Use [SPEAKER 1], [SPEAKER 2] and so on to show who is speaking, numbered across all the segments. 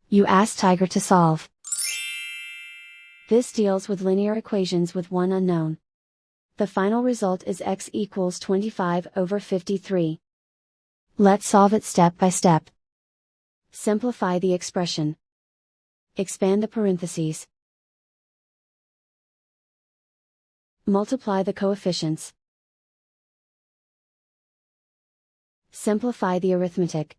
[SPEAKER 1] You ask Tiger to solve. This deals with linear equations with one unknown. The final result is x equals 25/53. Let's solve it step by step. Simplify the expression. Expand the parentheses. Multiply the coefficients. Simplify the arithmetic.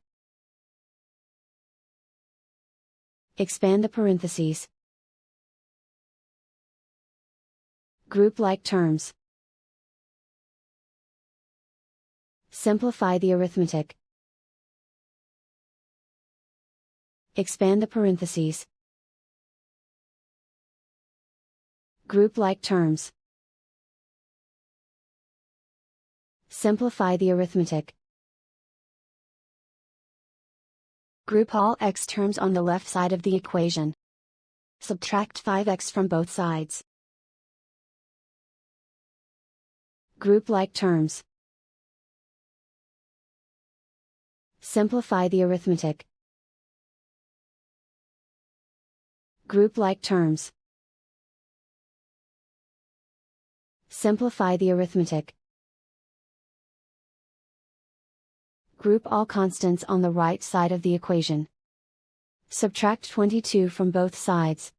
[SPEAKER 1] Expand the parentheses. Group like terms. Simplify the arithmetic. Expand the parentheses. Group like terms. Simplify the arithmetic. Group all x terms on the left side of the equation. Subtract 5x from both sides. Group like terms. Simplify the arithmetic. Group like terms. Simplify the arithmetic. Group all constants on the right side of the equation. Subtract 22 from both sides.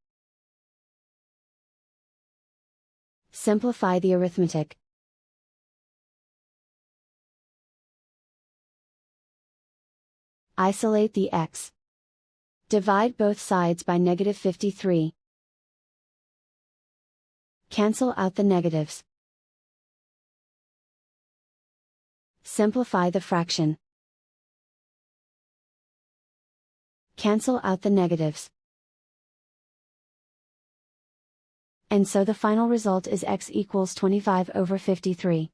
[SPEAKER 1] Simplify the arithmetic. Isolate the x. Divide both sides by -53. Cancel out the negatives. Simplify the fraction. Cancel out the negatives. And so the final result is x equals 25/53.